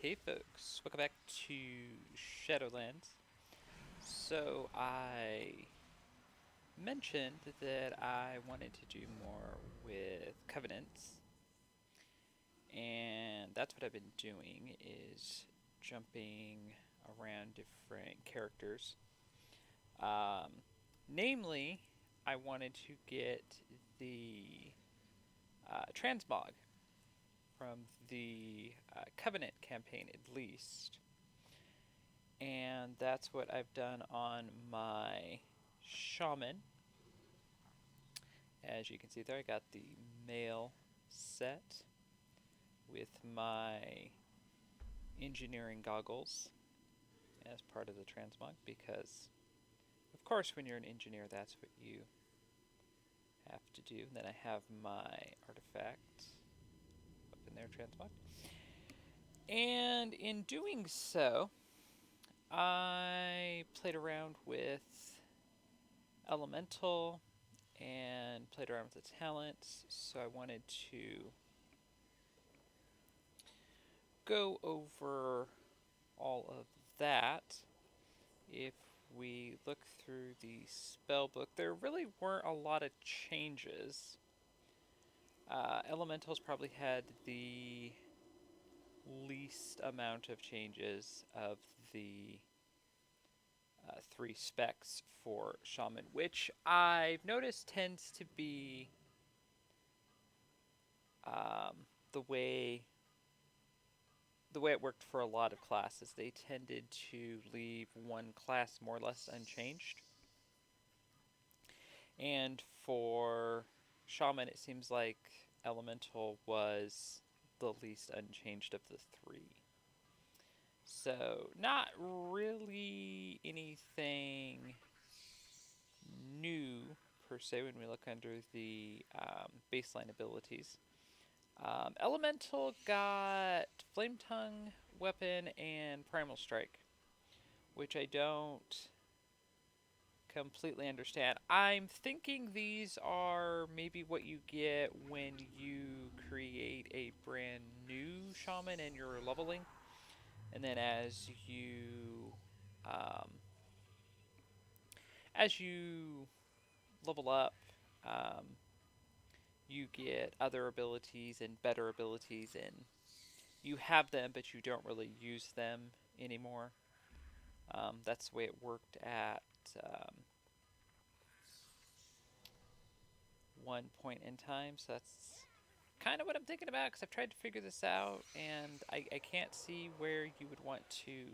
Hey folks, welcome back to Shadowlands. So I mentioned that I wanted to do more with covenants, and that's what I've been doing is jumping around different characters. Um, Namely, I wanted to get the transmog from the Covenant campaign at least. And that's what I've done on my Shaman. As you can see there, I got the male set with my engineering goggles as part of the transmog because, of course, when you're an engineer, that's what you have to do. And then I have my artifact up in there, transmog. And in doing so, I played around with Elemental and played around with the talents, so I wanted to go over all of that. If we look through the spell book, there really weren't a lot of changes. Elementals probably had the least amount of changes of the three specs for Shaman, which I've noticed tends to be the way it worked for a lot of classes. They tended to leave one class more or less unchanged. And for Shaman, it seems like Elemental was the least unchanged of the three. So, not really anything new per se when we look under the baseline abilities. Elemental got Flame Tongue, Weapon, and Primal Strike, which I don't completely understand. I'm thinking these are maybe what you get when you create a brand new shaman and you're leveling, and then um, as you level up, um, you get other abilities and better abilities, and you have them, but you don't really use them anymore. That's the way it worked at one point in time. So that's kind of what I'm thinking about because I've tried to figure this out, and I can't see where you would want to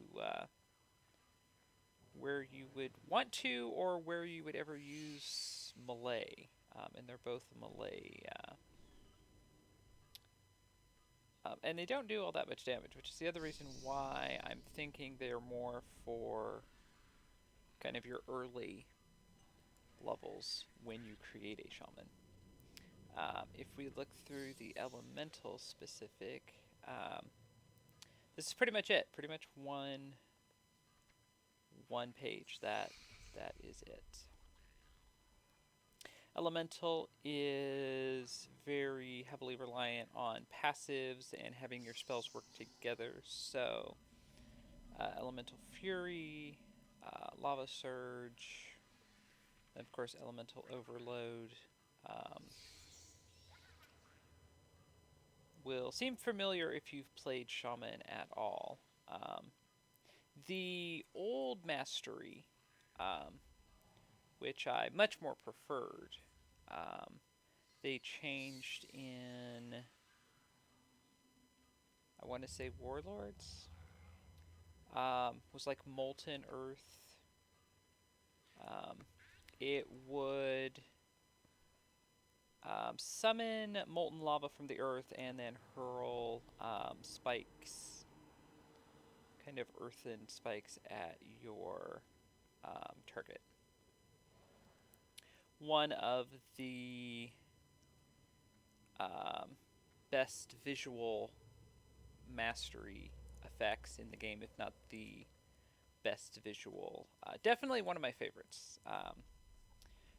or where you would ever use melee. And they're both melee. And they don't do all that much damage, which is the other reason why I'm thinking they're more for kind of your early levels when you create a shaman. If we look through the elemental specific, this is pretty much it. Pretty much one page. That is it. Elemental is very heavily reliant on passives and having your spells work together. So, Elemental Fury, Lava Surge, and of course, Elemental Overload. Um, will seem familiar if you've played Shaman at all. The old mastery, um, which I much more preferred, um, they changed in, I want to say Warlords, was like Molten Earth. Um, it would summon molten lava from the earth and then hurl spikes, kind of earthen spikes, at your target. One of the um, best visual mastery effects in the game, if not the best visual. Definitely one of my favorites.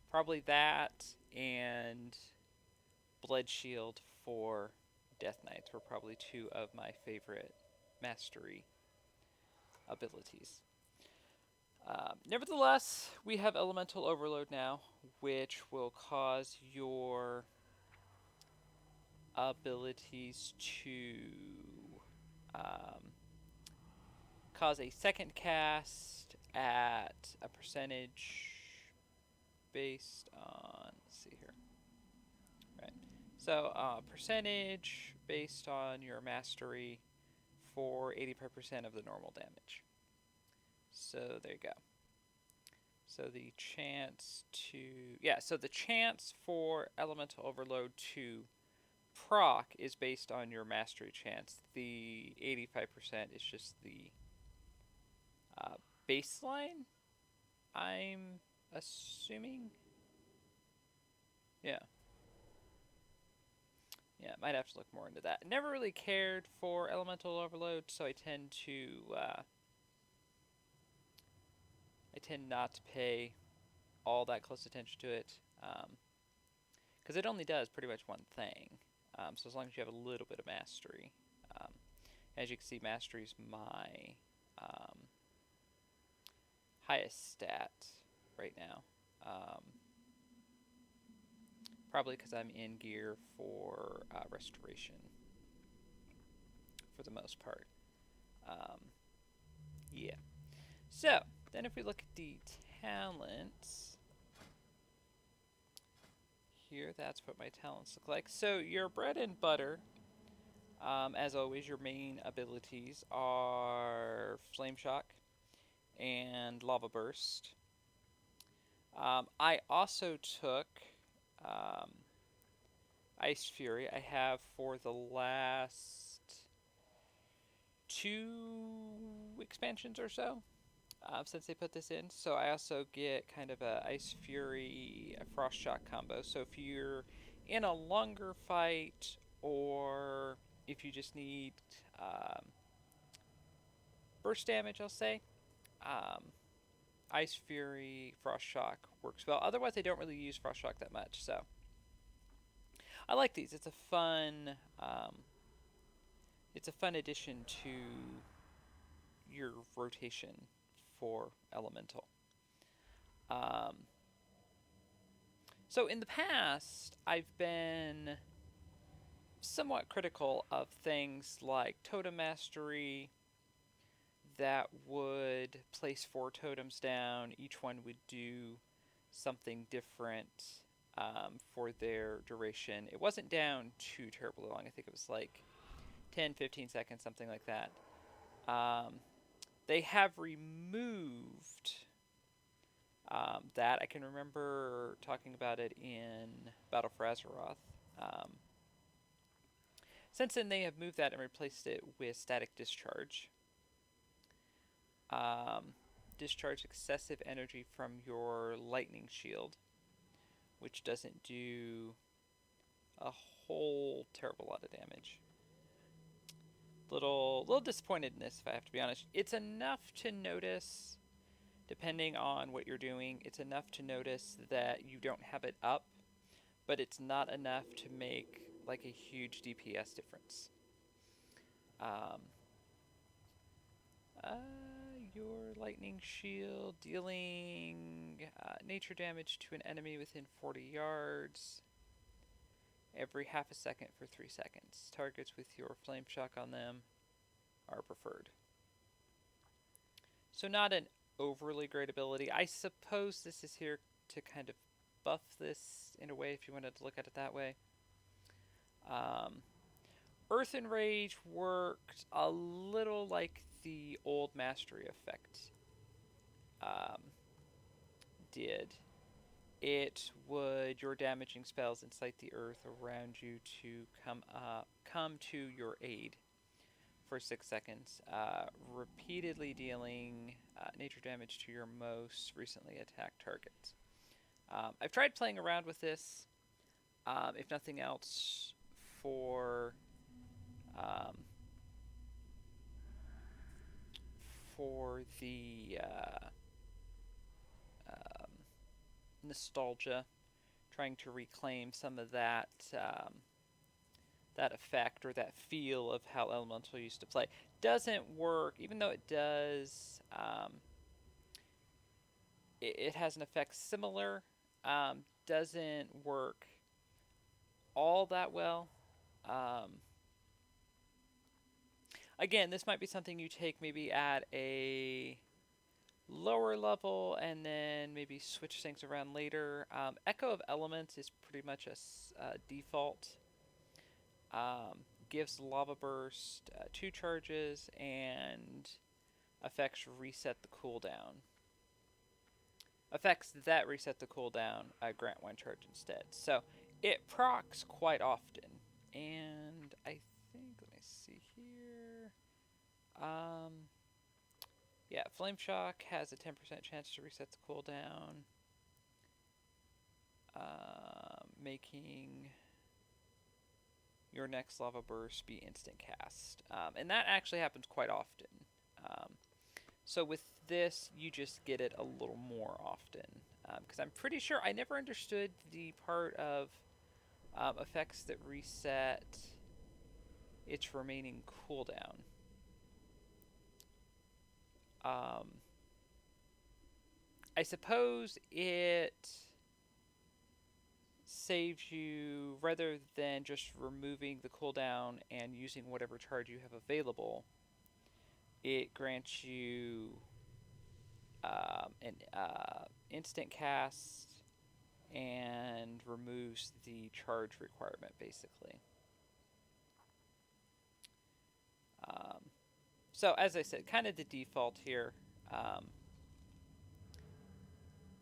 Probably that and Blood Shield for Death Knights were probably two of my favorite mastery abilities. Nevertheless, we have Elemental Overload now, which will cause your abilities to um, cause a second cast at a percentage based on, let's see here. Right. So, percentage based on your mastery for 85% of the normal damage. So, there you go. So, the chance to. Yeah, so the chance for Elemental Overload to proc is based on your mastery chance. The 85% is just the baseline, I'm assuming. Yeah. Yeah, might have to look more into that. Never really cared for Elemental Overload, so I tend not to pay all that close attention to it, because it only does pretty much one thing. So as long as you have a little bit of mastery, um, as you can see, mastery is my highest stat right now. Probably because I'm in gear for restoration for the most part. Yeah. So, then if we look at the talents, here, that's what my talents look like. So, your bread and butter, as always, your main abilities are Flame Shock and Lava Burst. I also took Ice Fury. I have for the last 2 expansions or so, since they put this in. So I also get kind of a Ice Fury, a Frost Shock combo. So if you're in a longer fight, or if you just need burst damage, I'll say, Ice Fury, Frost Shock works well. Otherwise, I don't really use Frost Shock that much. So I like these. It's a fun addition to your rotation for Elemental. So in the past, I've been somewhat critical of things like Totem Mastery that would place 4 totems down. Each one would do something different for their duration. It wasn't down too terribly long. I think it was like 10, 15 seconds, something like that. They have removed that. I can remember talking about it in Battle for Azeroth. Since then, they have moved that and replaced it with Static Discharge. Discharge excessive energy from your lightning shield, which doesn't do a whole terrible lot of damage. Little disappointed in this, if I have to be honest. It's enough to notice, depending on what you're doing, it's enough to notice that you don't have it up, but it's not enough to make like a huge DPS difference. Your lightning shield dealing nature damage to an enemy within 40 yards every half a second for 3 seconds. Targets with your flame shock on them are preferred. So not an overly great ability. I suppose this is here to kind of buff this in a way, if you wanted to look at it that way. Earth and Rage worked a little like the old Mastery effect did. It would, your damaging spells incite the earth around you to come to your aid for 6 seconds, repeatedly dealing nature damage to your most recently attacked targets. I've tried playing around with this, if nothing else, for the nostalgia, trying to reclaim some of that that effect or that feel of how Elemental used to play. Doesn't work, even though it does. It has an effect similar. Doesn't work all that well. Um, Again, this might be something you take maybe at a lower level and then maybe switch things around later. Echo of Elements is pretty much a default. Gives Lava Burst 2 charges and effects reset the cooldown. Effects that reset the cooldown grant 1 charge instead. So it procs quite often. And I think, let me see here. Yeah, Flame Shock has a 10% chance to reset the cooldown, making your next Lava Burst be instant cast. And that actually happens quite often. So with this, you just get it a little more often. Because I'm pretty sure I never understood the part of effects that reset its remaining cooldown. I suppose it saves you, rather than just removing the cooldown and using whatever charge you have available, it grants you an instant cast and removes the charge requirement, basically. So, as I said, kind of the default here.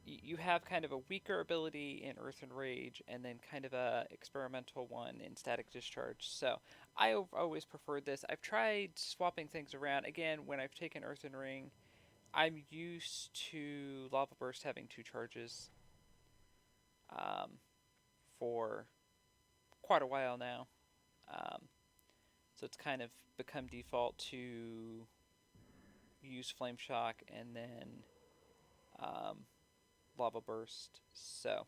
You have kind of a weaker ability in Earth and Rage, and then kind of a experimental one in Static Discharge. So I've always preferred this. I've tried swapping things around. Again, when I've taken Earth and Ring, I'm used to Lava Burst having 2 charges for quite a while now. So it's kind of become default to use Flame Shock and then Lava Burst. So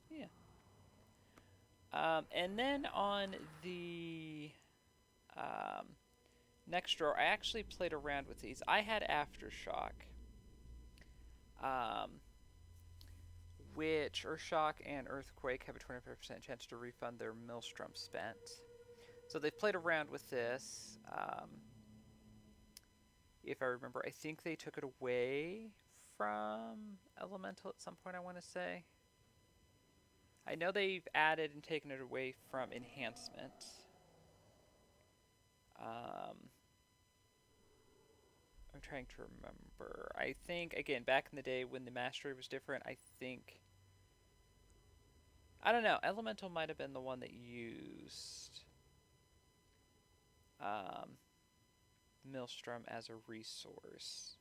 yeah. And then on the next drawer, I actually played around with these. I had Aftershock, which Earthshock and Earthquake have a 25% chance to refund their Maelstrom spent. So they've played around with this. If I remember, I think they took it away from Elemental at some point, I want to say. I know they've added and taken it away from Enhancement. I'm trying to remember. I think, again, back in the day when the Mastery was different, I don't know, Elemental might have been the one that used Maelstrom as a resource.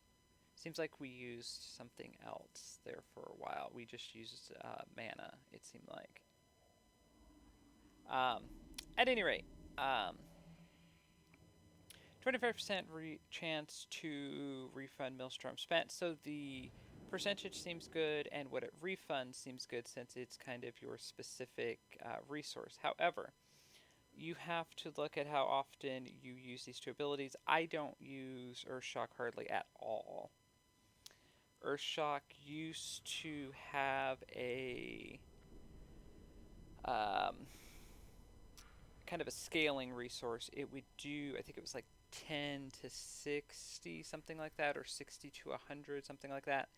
Seems like we used something else there for a while. We just used mana, it seemed like. At any rate, 25% chance to refund Maelstrom spent. So the percentage seems good, and what it refunds seems good since it's kind of your specific resource. However, you have to look at how often you use these 2 abilities. I don't use Earthshock hardly at all. Earthshock used to have a kind of a scaling resource. It would do, I think it was like 10 to 60, something like that, or 60 to 100, something like that.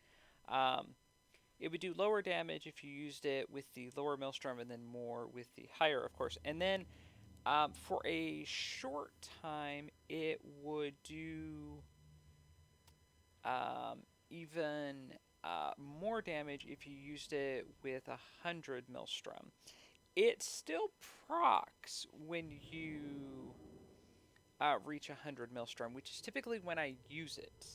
It would do lower damage if you used it with the lower Maelstrom, and then more with the higher, of course. And then for a short time, it would do even more damage if you used it with 100 Maelstrom. It still procs when you reach 100 Maelstrom, which is typically when I use it.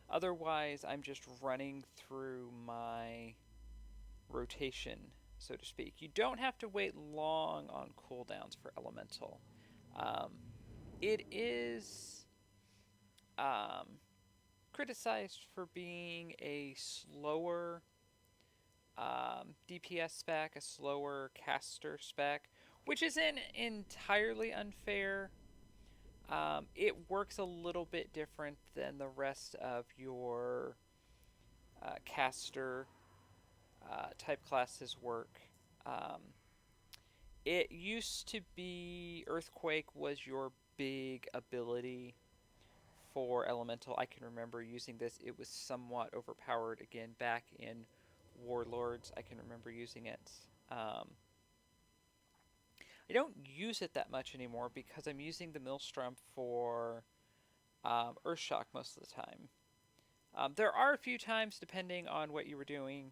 Otherwise, I'm just running through my rotation, so to speak. You don't have to wait long on cooldowns for Elemental. It is criticized for being a slower DPS spec, a slower caster spec, which isn't entirely unfair. It works a little bit different than the rest of your caster type classes work. Um, it used to be Earthquake was your big ability for Elemental. I can remember using this. It was somewhat overpowered again back in Warlords. I can remember using it. I don't use it that much anymore because I'm using the Maelstrom for Earthshock most of the time. There are a few times, depending on what you were doing,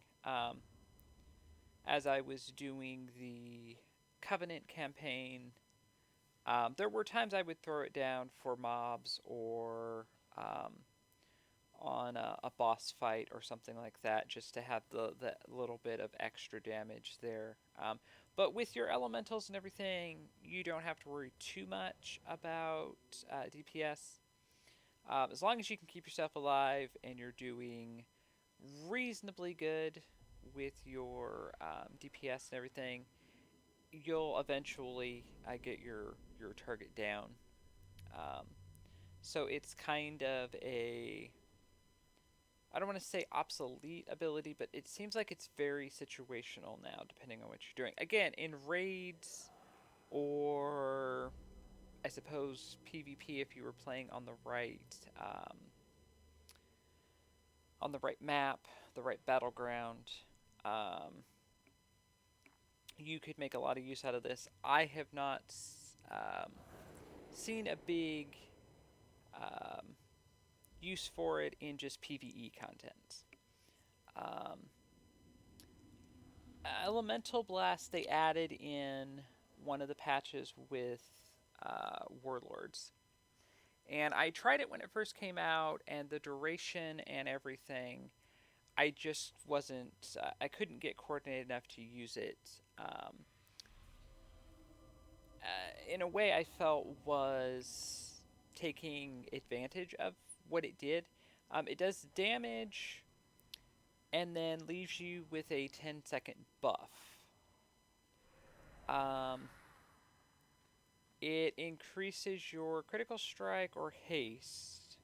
as I was doing the Covenant campaign, there were times I would throw it down for mobs or on a boss fight or something like that, just to have the little bit of extra damage there. But with your elementals and everything, you don't have to worry too much about DPS. As long as you can keep yourself alive and you're doing reasonably good with your DPS and everything, you'll eventually get your target down. Um, so it's kind of a, I don't want to say obsolete ability, but it seems like it's very situational now, depending on what you're doing. Again, in raids or I suppose PvP, if you were playing on the right map, the right battleground, um, you could make a lot of use out of this. I have not um, seen a big um, use for it in just PvE content. Um, Elemental Blast they added in one of the patches with Warlords. And I tried it when it first came out, and the duration and everything, I just wasn't, I couldn't get coordinated enough to use it. In a way, I felt was taking advantage of what it did. It does damage and then leaves you with a 10-second buff. Um, it increases your critical strike or haste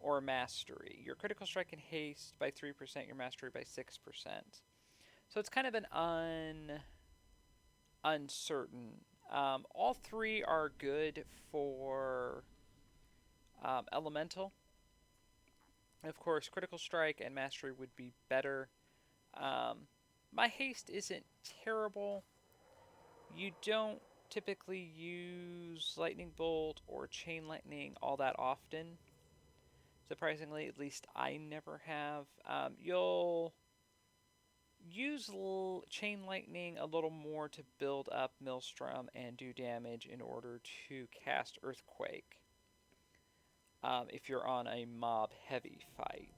or mastery. Your critical strike and haste by 3%, your mastery by 6%. So it's kind of an uncertain. All three are good for elemental. Of course, critical strike and mastery would be better. My haste isn't terrible. You don't typically use lightning bolt or chain lightning all that often. Surprisingly, at least I never have. You'll use chain lightning a little more to build up Maelstrom and do damage in order to cast Earthquake. If you're on a mob heavy fight.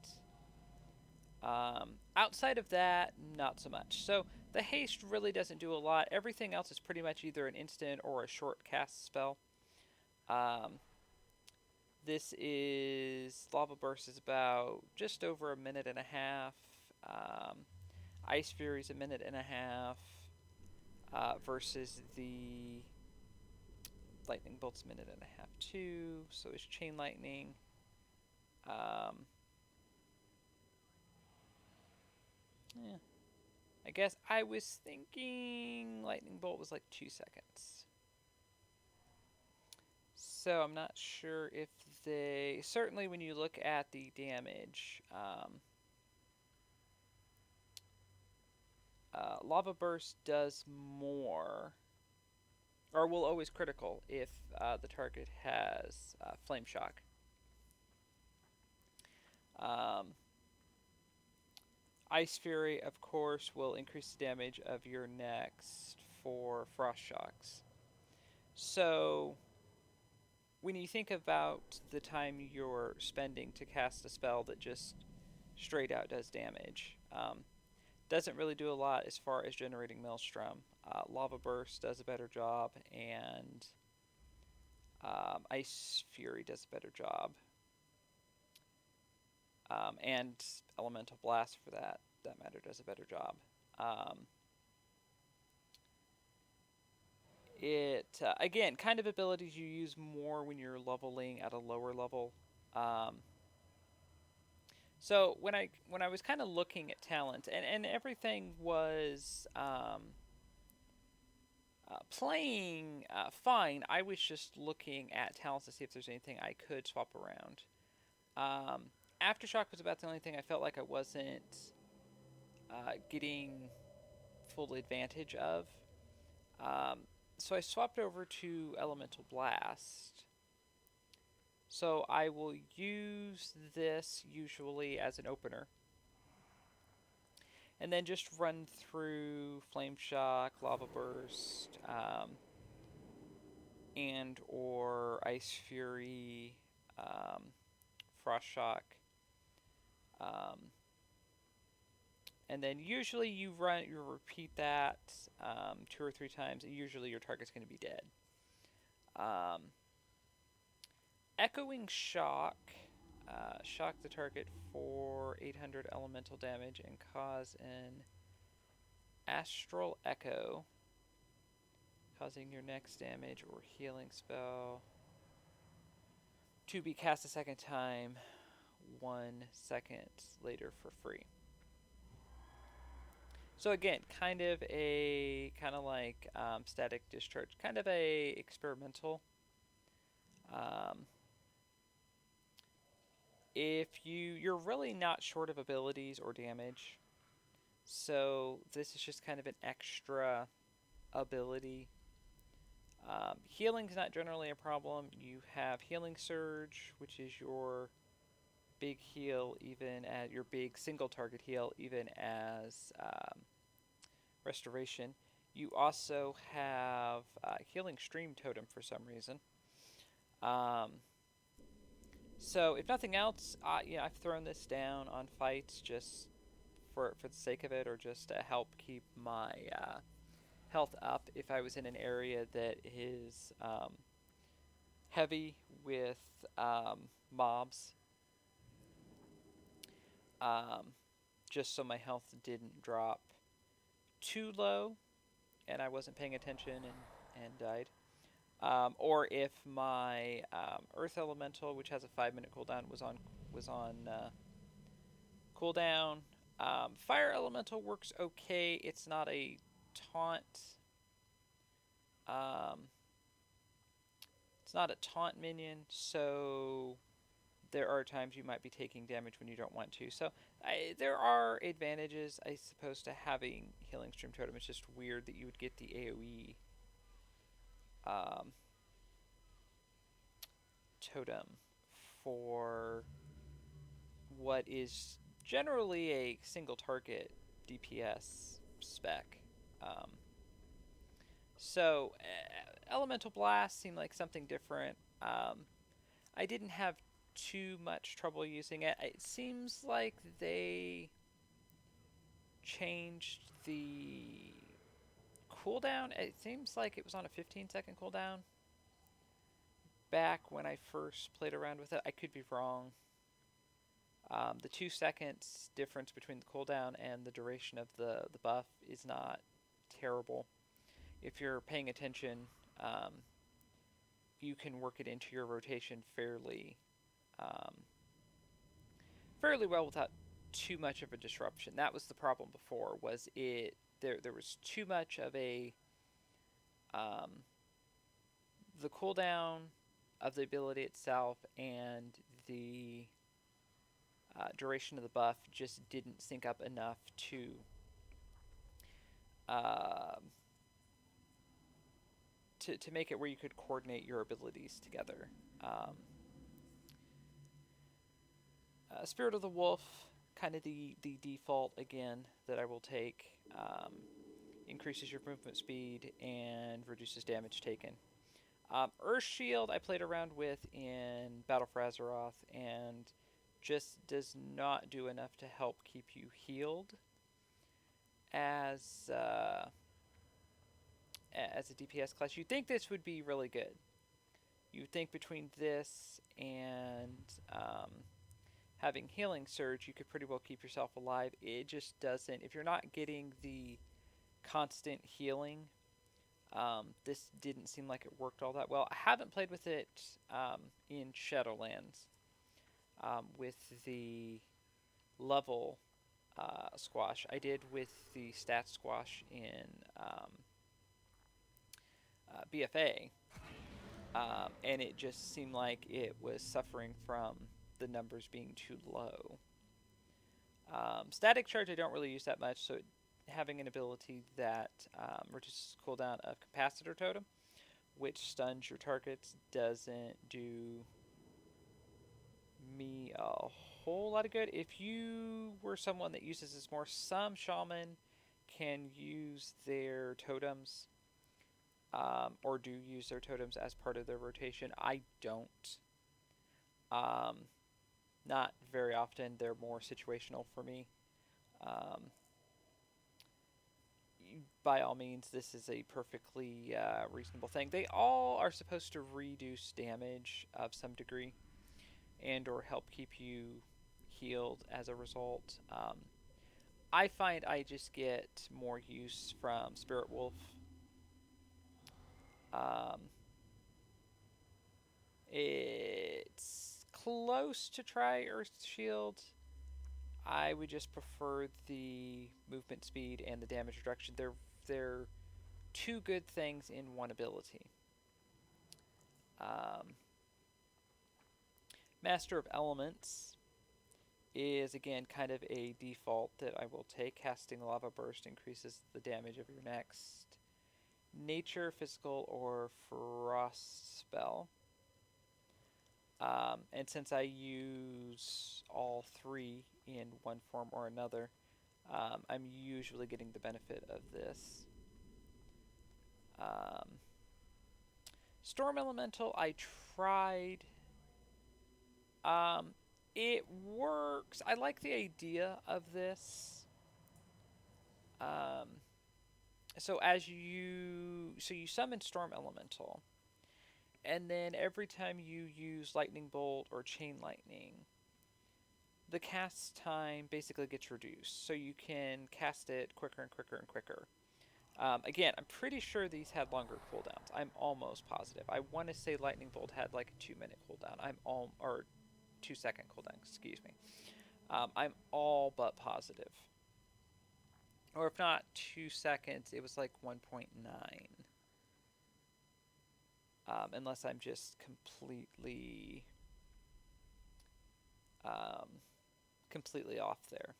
Outside of that, not so much. So the haste really doesn't do a lot. Everything else is pretty much either an instant or a short cast spell. This is Lava Burst is about just over a minute and a half. Ice Fury is a minute and a half versus the Lightning Bolt's a minute and a half too. So is Chain Lightning. Yeah. I guess I was thinking Lightning Bolt was like 2 seconds. So I'm not sure if they... Certainly when you look at the damage, Lava Burst does more, or will always critical if the target has Flame Shock. Ice Fury, of course, will increase the damage of your next 4 Frost Shocks. So, when you think about the time you're spending to cast a spell that just straight out does damage, doesn't really do a lot as far as generating Maelstrom. Lava Burst does a better job, and Ice Fury does a better job. And Elemental Blast for that. that matter does a better job. Um, again, kind of abilities you use more when you're leveling at a lower level. Um, so when I was kind of looking at talent, and everything was playing fine, I was just looking at talents to see if there's anything I could swap around. Um, Aftershock was about the only thing I felt like I wasn't getting full advantage of. Um, so I swapped over to Elemental Blast. So I will use this usually as an opener. And then just run through Flame Shock, Lava Burst, and or Ice Fury, um, Frost Shock. Um, and then usually you repeat that 2 or 3 times, and usually your target's going to be dead. Um, Echoing Shock. Shock the target for 800 elemental damage and cause an astral echo, causing your next damage or healing spell to be cast a second time 1 second later for free. So again, kind of like static discharge, kind of a experimental. Um, if you're really not short of abilities or damage, so this is just kind of an extra ability. Healing's not generally a problem. You have Healing Surge, which is your big heal, even at your big single target heal, even as Restoration. You also have Healing Stream Totem for some reason. So if nothing else, I've thrown this down on fights just for the sake of it, or just to help keep my health up if I was in an area that is heavy with mobs. Um, just so my health didn't drop too low and I wasn't paying attention and died. Or if my Earth Elemental, which has a 5-minute cooldown, was on cooldown. Fire Elemental works okay. It's not a taunt. Um, it's not a taunt minion, so there are times you might be taking damage when you don't want to. So there are advantages, I suppose, to having Healing Stream Totem. It's just weird that you would get the AoE totem for what is generally a single target DPS spec. Um, so Elemental Blast seemed like something different. I didn't have too much trouble using it. It seems like they changed the cooldown. It seems like it was on a 15-second cooldown back when I first played around with it. I could be wrong. The 2 seconds difference between the cooldown and the duration of the buff is not terrible. If you're paying attention, you can work it into your rotation fairly well without too much of a disruption. That was the problem before. Was it there was too much of a the cooldown of the ability itself and the duration of the buff just didn't sync up enough uh, to make it where you could coordinate your abilities together. Spirit of the Wolf, kind of the default again that I will take. Increases your movement speed and reduces damage taken. Earth Shield I played around with in Battle for Azeroth and just does not do enough to help keep you healed as a DPS class. You'd think this would be really good. You'd think between this and having Healing Surge, you could pretty well keep yourself alive. It just doesn't. If you're not getting the constant healing, this didn't seem like it worked all that well. I haven't played with it in Shadowlands with the level squash. I did with the stat squash in BFA, and it just seemed like it was suffering from the numbers being too low. Static Charge I don't really use that much, so having an ability that reduces cooldown of Capacitor Totem, which stuns your targets, doesn't do me a whole lot of good. If you were someone that uses this more, some Shaman can use their totems, or do use their totems as part of their rotation. I don't. Not very often. They're more situational for me. By all means, this is a perfectly reasonable thing. They all are supposed to reduce damage of some degree and or help keep you healed as a result. I find I just get more use from Spirit Wolf. It's close to try Earth Shield. I would just prefer the movement speed and the damage reduction. They're two good things in one ability. Master of Elements is again kind of a default that I will take. Casting Lava Burst increases the damage of your next nature, physical, or frost spell. And since I use all three in one form or another, I'm usually getting the benefit of this. Storm Elemental, I tried. It works. I like the idea of this. So you summon Storm Elemental, and then every time you use Lightning Bolt or Chain Lightning, the cast time basically gets reduced. So you can cast it quicker and quicker and quicker. Again, I'm pretty sure these had longer cooldowns. I'm almost positive. I want to say Lightning Bolt had like a 2-minute cooldown. Or 2-second cooldown, excuse me. I'm all but positive. Or if not 2 seconds, it was like 1.9. Unless I'm just completely off there,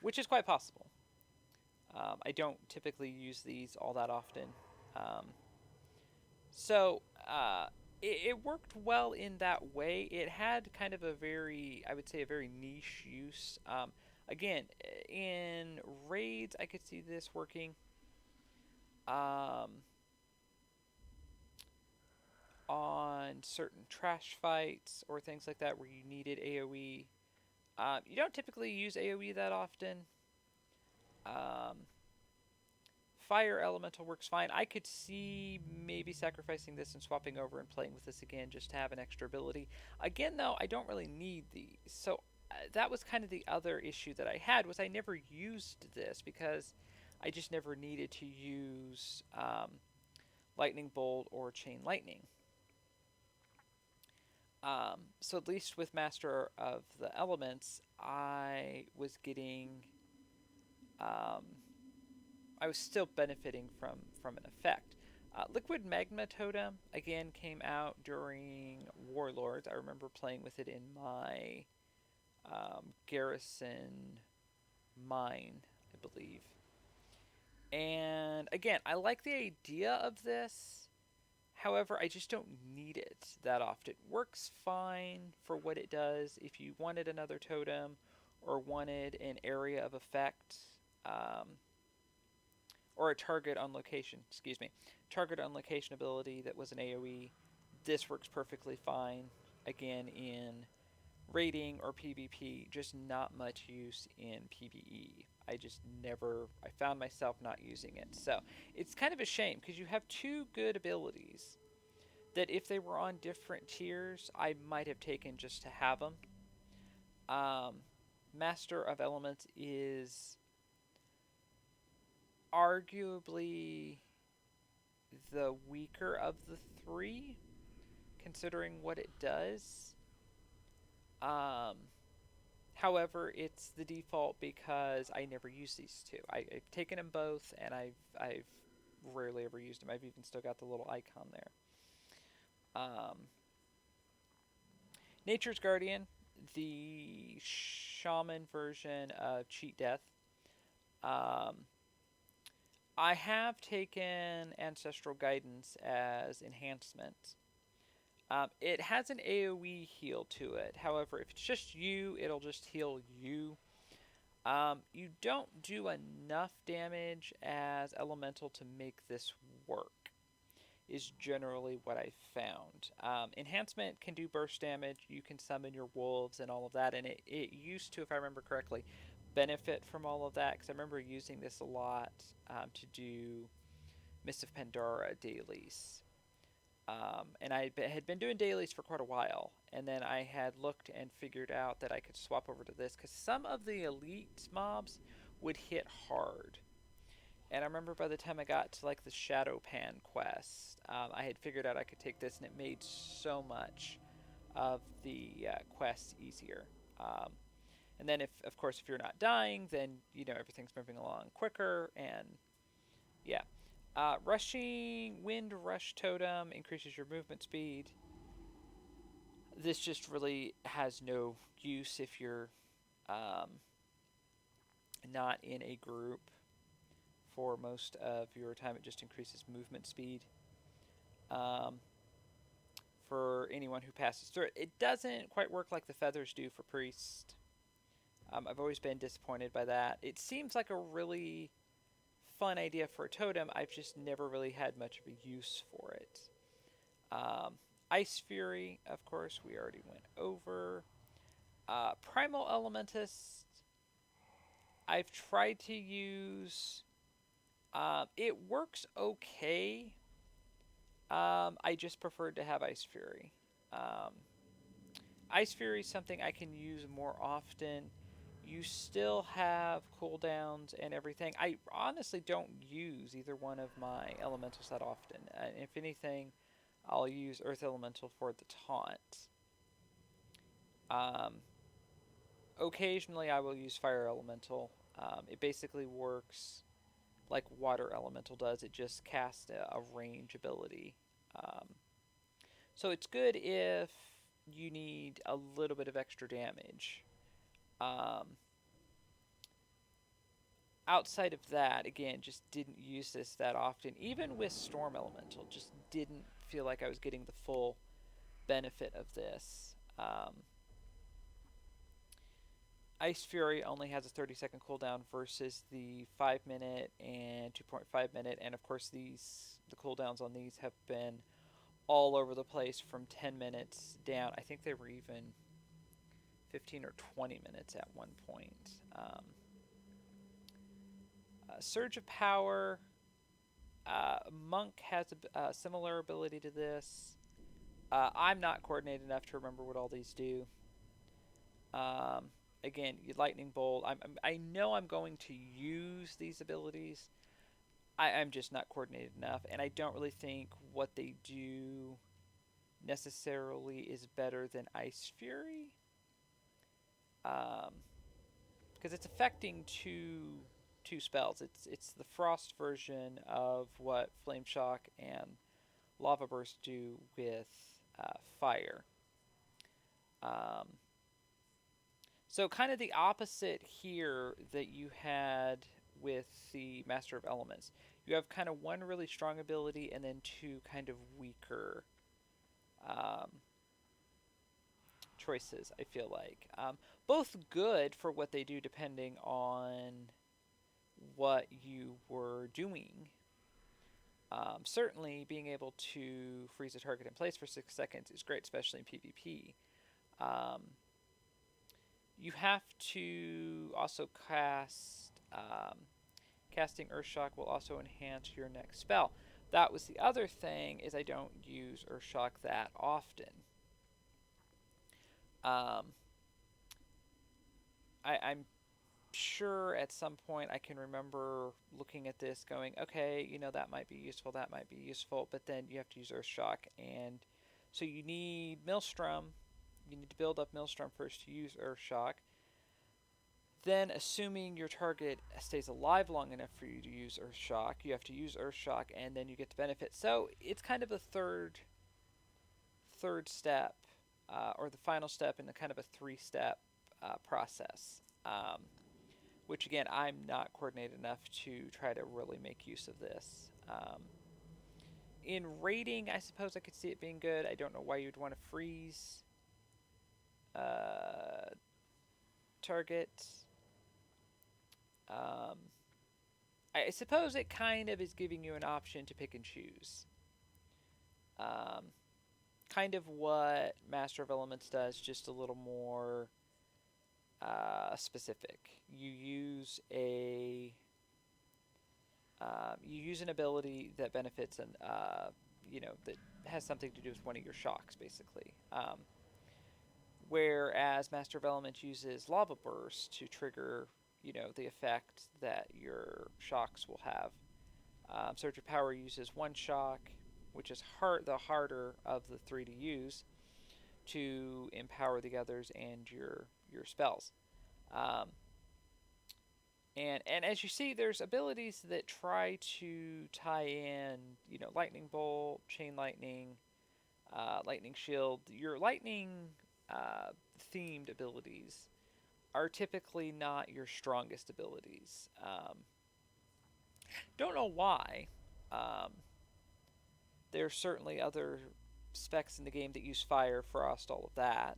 which is quite possible. I don't typically use these all that often, so it worked well in that way. It had kind of I would say, a very niche use. Again, in raids, I could see this working. On certain trash fights or things like that where you needed AoE. You don't typically use AoE that often. Fire Elemental works fine. I could see maybe sacrificing this and swapping over and playing with this again just to have an extra ability. Again, though, I don't really need these. So that was kind of the other issue that I had, was I never used this because I just never needed to use Lightning Bolt or Chain Lightning. So at least with Master of the Elements, I was getting, I was still benefiting from an effect. Liquid Magma Totem, again, came out during Warlords. I remember playing with it in my Garrison mine, I believe. And again, I like the idea of this. However, I just don't need it that often. It works fine for what it does. If you wanted another totem or wanted an area of effect, or a target on location, target on location ability that was an AoE, this works perfectly fine. Again, in raiding or PvP, just not much use in PvE. I found myself not using it. So it's kind of a shame because you have two good abilities that if they were on different tiers, I might have taken just to have them. Um, Master of Elements is arguably the weaker of the three, considering what it does. Um, However, it's the default because I never use these two. I've taken them both, and I've rarely ever used them. I've even still got the little icon there. Um, Nature's Guardian, the Shaman version of Cheat Death. Um, I have taken Ancestral Guidance as enhancement. It has an AoE heal to it. However, if it's just you, it'll just heal you. You don't do enough damage as Elemental to make this work, is generally what I found. Enhancement can do burst damage, you can summon your wolves and all of that, and it used to, if I remember correctly, benefit from all of that, because I remember using this a lot to do Mists of Pandora dailies. And I had been doing dailies for quite a while, and then I had looked and figured out that I could swap over to this, because some of the elite mobs would hit hard. And I remember by the time I got to like the Shadow Pan quest, I had figured out I could take this, and it made so much of the quests easier. And then, if of course, if you're not dying, then everything's moving along quicker, and yeah. Rushing Wind Rush Totem increases your movement speed. This just really has no use if you're um, not in a group for most of your time. It just increases movement speed um, for anyone who passes through it. It doesn't quite work like the feathers do for Priest. I've always been disappointed by that. It seems like a really fun idea for a totem. I've just never really had much of a use for it. Ice Fury, of course, we already went over. Primal Elementist, I've tried to use. It works okay. I just preferred to have Ice Fury. Ice Fury is something I can use more often. You still have cooldowns and everything. I honestly don't use either one of my elementals that often. If anything, I'll use Earth Elemental for the taunt. Um, Occasionally, I will use Fire Elemental. It basically works like Water Elemental does. It just casts a range ability. So it's good if you need a little bit of extra damage. Outside of that, again, just didn't use this that often. Even with Storm Elemental, just didn't feel like I was getting the full benefit of this. Ice Fury only has a 30-second cooldown versus the 5-minute and 2.5-minute, and of course the cooldowns on these have been all over the place from 10 minutes down. I think they were even 15 or 20 minutes at one point. Surge of Power. Monk has a similar ability to this. I'm not coordinated enough to remember what all these do. Again, Lightning Bolt. I know I'm going to use these abilities. I'm just not coordinated enough, and I don't really think what they do necessarily is better than Ice Fury. Because it's affecting two spells. It's the Frost version of what Flame Shock and Lava Burst do with fire. So kind of the opposite here that you had with the Master of Elements. You have kind of one really strong ability and then two kind of weaker choices, I feel like. Both good for what they do depending on what you were doing. Certainly, being able to freeze a target in place for 6 seconds is great, especially in PvP. You have to also cast... casting Earthshock will also enhance your next spell. That was the other thing, is I don't use Earthshock that often. Um, I'm sure at some point I can remember looking at this going, okay, that might be useful, that might be useful, but then you have to use Earthshock, and so you need Maelstrom. You need to build up Maelstrom first to use Earthshock. Then, assuming your target stays alive long enough for you to use Earthshock, you have to use Earthshock, and then you get the benefit. So it's kind of a third step, or the final step in a kind of a three-step process. Which again, I'm not coordinated enough to try to really make use of this. In raiding, I suppose I could see it being good. I don't know why you'd want to freeze target. I suppose it kind of is giving you an option to pick and choose. Kind of what Master of Elements does, just a little more specific. You use an ability that benefits that has something to do with one of your shocks, basically. Whereas Master of Elements uses Lava Burst to trigger, the effect that your shocks will have. Surge of Power uses one shock, which is the harder of the three to use, to empower the others and your spells. And as you see, there's abilities that try to tie in, Lightning Bolt, Chain Lightning, Lightning Shield. Your lightning themed abilities are typically not your strongest abilities. Don't know why. There's certainly other specs in the game that use fire, frost, all of that.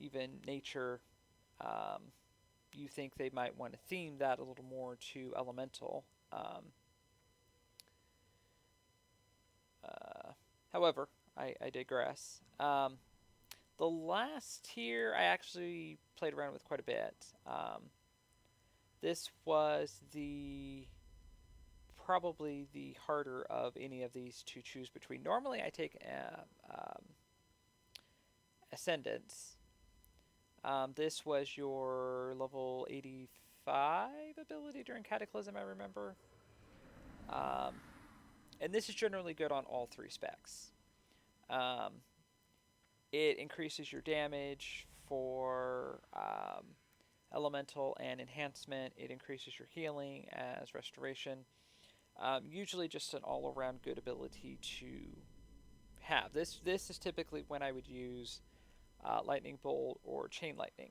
Even nature. You think they might want to theme that a little more to elemental. However, I digress. The last tier I actually played around with quite a bit. This was probably the harder of any of these to choose between. Normally I take Ascendance. This was your level 85 ability during Cataclysm, I remember. And this is generally good on all three specs. It increases your damage for elemental and enhancement. It increases your healing as restoration. Usually just an all-around good ability to have. This is typically when I would use Lightning Bolt or Chain Lightning.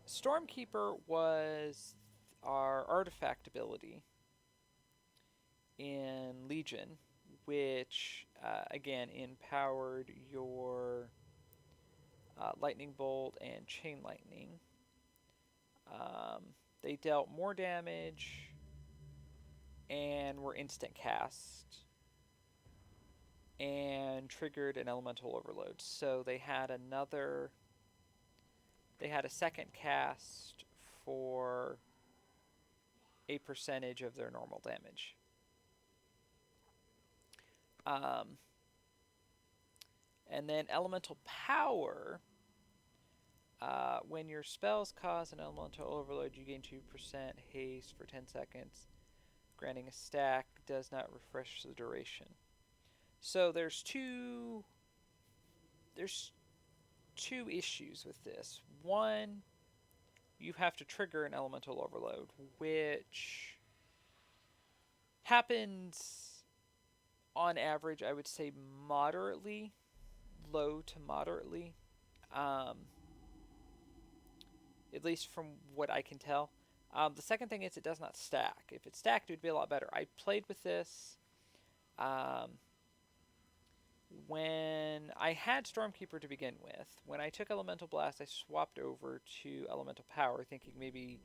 Stormkeeper was our artifact ability in Legion, which again empowered your Lightning Bolt and Chain Lightning. They dealt more damage and were instant cast and triggered an elemental overload. So they had a second cast for a percentage of their normal damage. And then elemental power. When your spells cause an elemental overload, you gain 2% haste for 10 seconds. Granting a stack does not refresh the duration. So there's two issues with this. One, you have to trigger an elemental overload, which happens on average, I would say moderately, low to moderately. At least from what I can tell. The second thing is it does not stack. If it stacked, it would be a lot better. I played with this when I had Stormkeeper to begin with. When I took Elemental Blast, I swapped over to Elemental Power, thinking maybe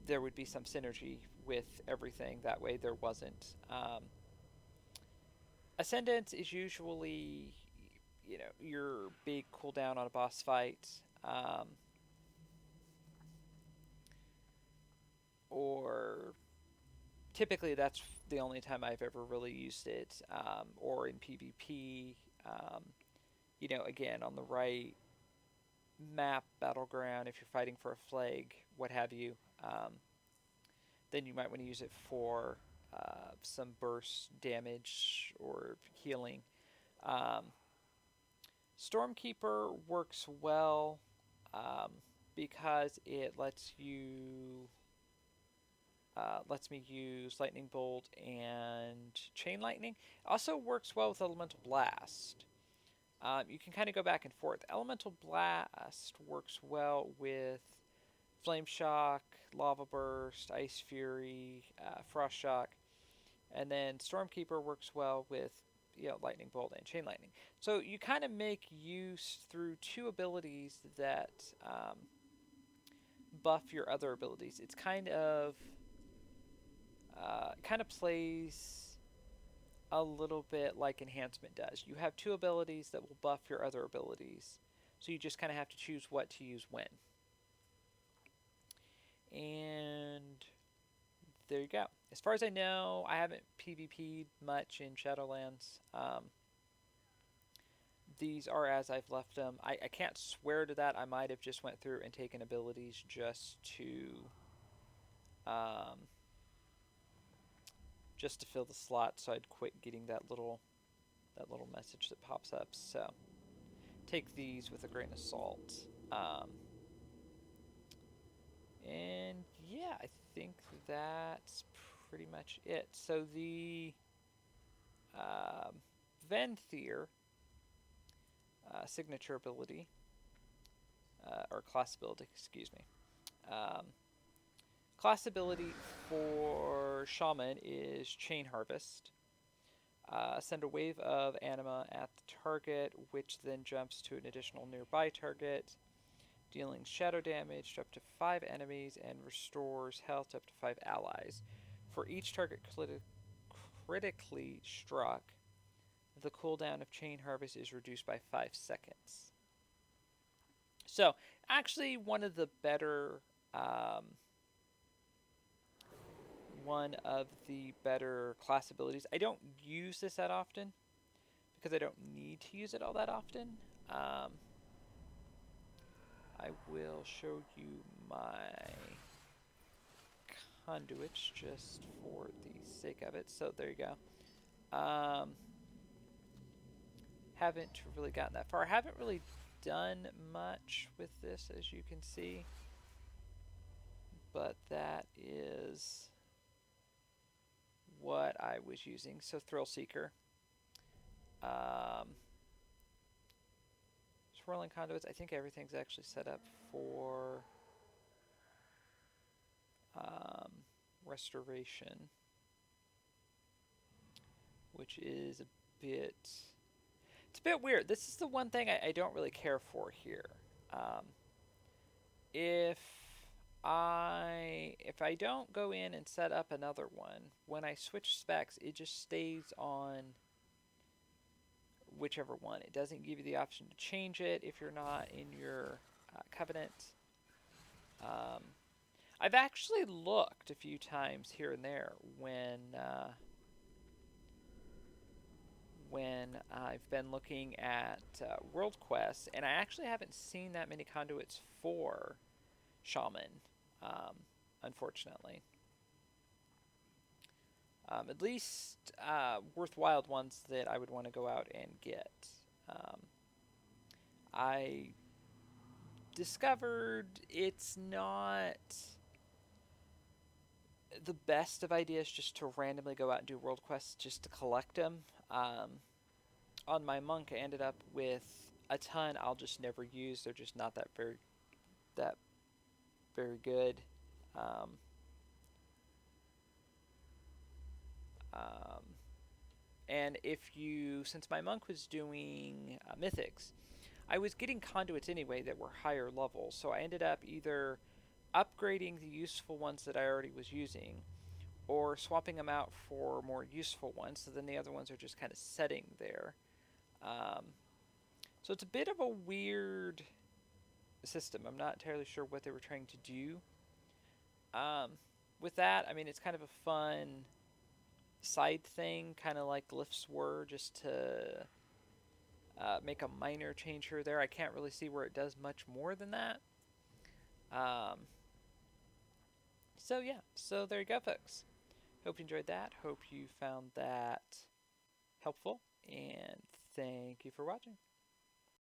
there would be some synergy with everything. That way there wasn't. Ascendance is usually, your big cooldown on a boss fight. Um, or typically that's the only time I've ever really used it, or in PvP. Um, again, on the right map battleground, if you're fighting for a flag, what have you, then you might want to use it for some burst damage or healing. Um, Stormkeeper works well um, because it lets me use Lightning Bolt and Chain Lightning. It also works well with Elemental Blast. You can kind of go back and forth. Elemental Blast works well with Flame Shock, Lava Burst, Ice Fury, Frost Shock, and then Stormkeeper works well with Lightning Bolt and Chain Lightning. So you kind of make use through two abilities that buff your other abilities. It's kind of plays a little bit like Enhancement does. You have two abilities that will buff your other abilities, so you just kind of have to choose what to use when. And there you go. As far as I know, I haven't PvP'd much in Shadowlands. These are as I've left them. I can't swear to that. I might have just went through and taken abilities um, just to fill the slot, so I'd quit getting that little message that pops up. So take these with a grain of salt. And yeah, I think that's pretty much it. So the Venthyr signature ability, or class ability, excuse me. Class ability for Shaman is Chain Harvest. Send a wave of anima at the target, which then jumps to an additional nearby target, dealing shadow damage to up to 5 enemies and restores health to up to 5 allies. For each target critically struck, the cooldown of Chain Harvest is reduced by 5 seconds. So, actually, one of the better class abilities. I don't use this that often because I don't need to use it all that often. I will show you my conduits just for the sake of it. So there you go. Haven't really gotten that far. Haven't really done much with this, as you can see. But that is what I was using. So Thrill Seeker. Swirling Conduits. I think everything's actually set up for Restoration, which is a bit... It's a bit weird. This is the one thing I don't really care for here. If I don't go in and set up another one, when I switch specs, it just stays on whichever one. It doesn't give you the option to change it if you're not in your covenant. I've actually looked a few times here and there when I've been looking at world quests, and I actually haven't seen that many conduits for Shaman, unfortunately. At least worthwhile ones that I would want to go out and get. I discovered it's not the best of ideas just to randomly go out and do world quests just to collect them. On my monk, I ended up with a ton I'll just never use. They're just not that very good. And since my monk was doing mythics, I was getting conduits anyway that were higher level, so I ended up either upgrading the useful ones that I already was using, or swapping them out for more useful ones, so then the other ones are just kind of setting there. So it's a bit of a weird system. I'm not entirely sure what they were trying to do. Um, with that, I mean, it's kind of a fun side thing, kind of like glyphs were, just to make a minor change here or there. I can't really see where it does much more than that. Um, so yeah, so there you go, folks. Hope you enjoyed that. Hope you found that helpful, and thank you for watching.